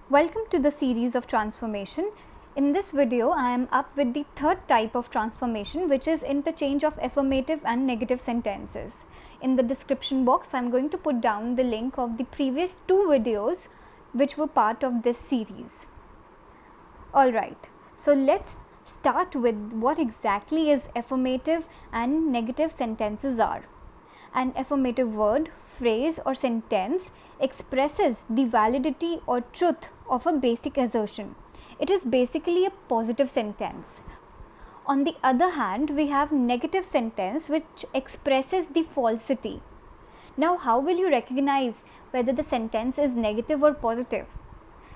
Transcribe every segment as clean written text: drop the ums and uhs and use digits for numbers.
Welcome to the series of transformation. In this video, I am up with the third type of transformation, which is interchange of affirmative and negative sentences. In the description box, I am going to put down the link of the previous two videos which were part of this series. Alright, so let's start with what exactly is affirmative and negative sentences are. An affirmative word, phrase or sentence expresses the validity or truth of a basic assertion. It is basically a positive sentence. On the other hand, we have negative sentence which expresses the falsity. Now, how will you recognize whether the sentence is negative or positive?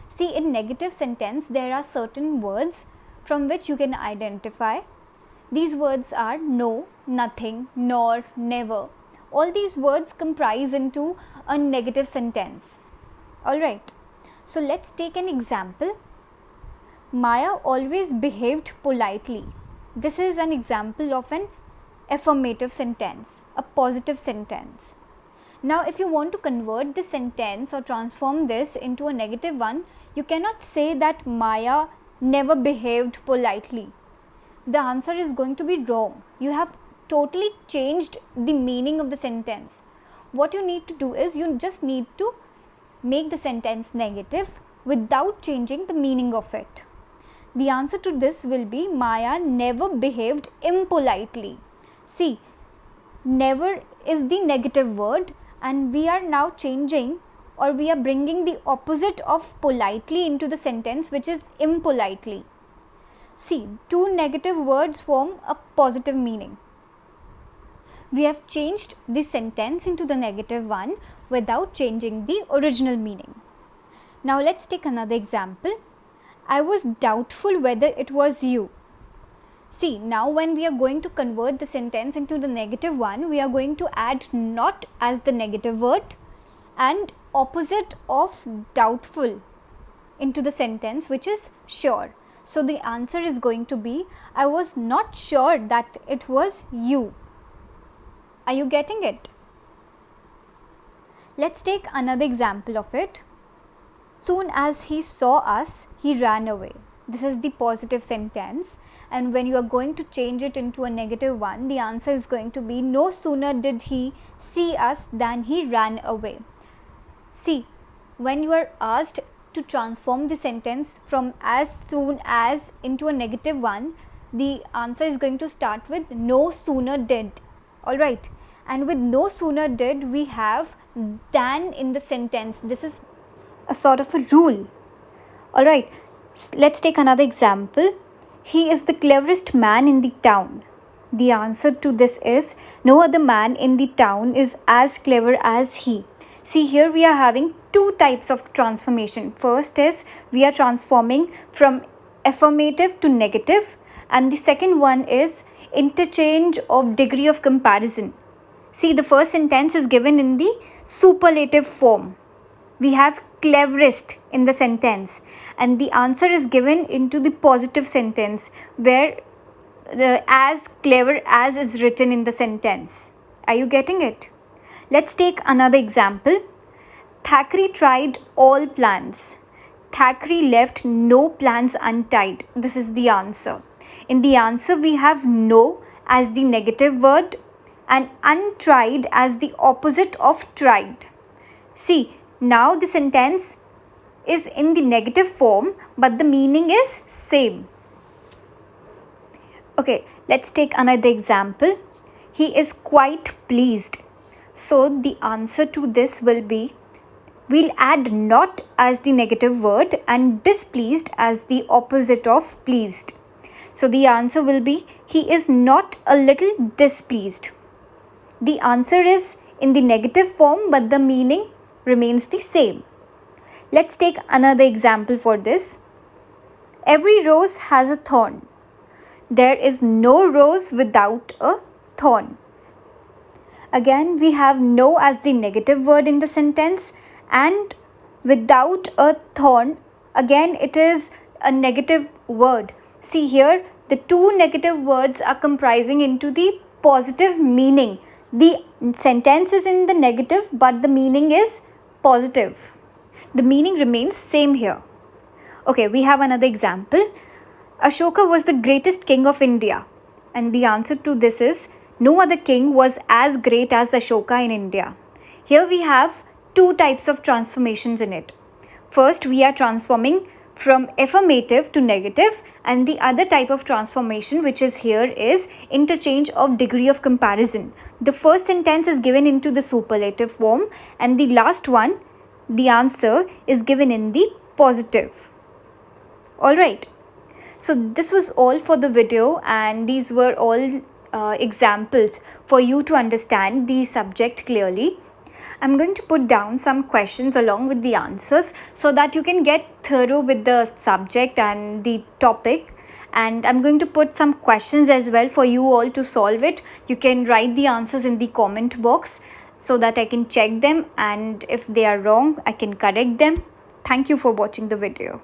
See, in negative sentence, there are certain words from which you can identify. These words are no, nothing, nor, never. All these words comprise into a negative sentence. Alright, so let's take an example. Maya always behaved politely. This is an example of an affirmative sentence, a positive sentence. Now, if you want to convert this sentence or transform this into a negative one, you cannot say that Maya never behaved politely. The answer is going to be wrong. You have totally changed the meaning of the sentence. What you need to do is you just need to make the sentence negative without changing the meaning of it. The answer to this will be Maya never behaved impolitely. See, never is the negative word and we are now changing or we are bringing the opposite of politely into the sentence, which is impolitely. See, two negative words form a positive meaning. We have changed the sentence into the negative one without changing the original meaning. Now let's take another example. I was doubtful whether it was you. See, now when we are going to convert the sentence into the negative one, we are going to add not as the negative word and opposite of doubtful into the sentence, which is sure. So the answer is going to be, I was not sure that it was you. Are you getting it? Let's take another example of it. Soon as he saw us, he ran away. This is the positive sentence, and when you are going to change it into a negative one, the answer is going to be, no sooner did he see us than he ran away. See, when you are asked to transform the sentence from as soon as into a negative one, the answer is going to start with no sooner did. Alright, and with no sooner did we have than in the sentence. This is a sort of a rule. Alright, let's take another example. He is the cleverest man in the town. The answer to this is, no other man in the town is as clever as he. See, here we are having two types of transformation. First is we are transforming from affirmative to negative, and the second one is interchange of degree of comparison. See, the first sentence is given in the superlative form. We have cleverest in the sentence, and the answer is given into the positive sentence where the as clever as is written in the sentence. Are you getting it? Let's take another example. Thackeray tried all plans. Thackeray left no plans untied. This is the answer. In the answer, we have no as the negative word and untried as the opposite of tried. See, now the sentence is in the negative form, but the meaning is same. Okay, let's take another example. He is quite pleased. So the answer to this will be, we'll add not as the negative word and displeased as the opposite of pleased. So the answer will be, he is not a little displeased. The answer is in the negative form, but the meaning remains the same. Let's take another example for this. Every rose has a thorn. There is no rose without a thorn. Again, we have no as the negative word in the sentence, and without a thorn, again it is a negative word. See, here the two negative words are comprising into the positive meaning. The sentence is in the negative, but the meaning is positive. The meaning remains same here. Okay, we have another example. Ashoka was the greatest king of India. And the answer to this is no other king was as great as Ashoka in India. Here we have two types of transformations in it. First, we are transforming from affirmative to negative, and the other type of transformation which is here is interchange of degree of comparison. The first sentence is given into the superlative form, and the last one, the answer, is given in the positive. Alright, so this was all for the video, and these were all examples for you to understand the subject clearly. I'm going to put down some questions along with the answers so that you can get thorough with the subject and the topic. And I'm going to put some questions as well for you all to solve it. You can write the answers in the comment box so that I can check them, and if they are wrong, I can correct them. Thank you for watching the video.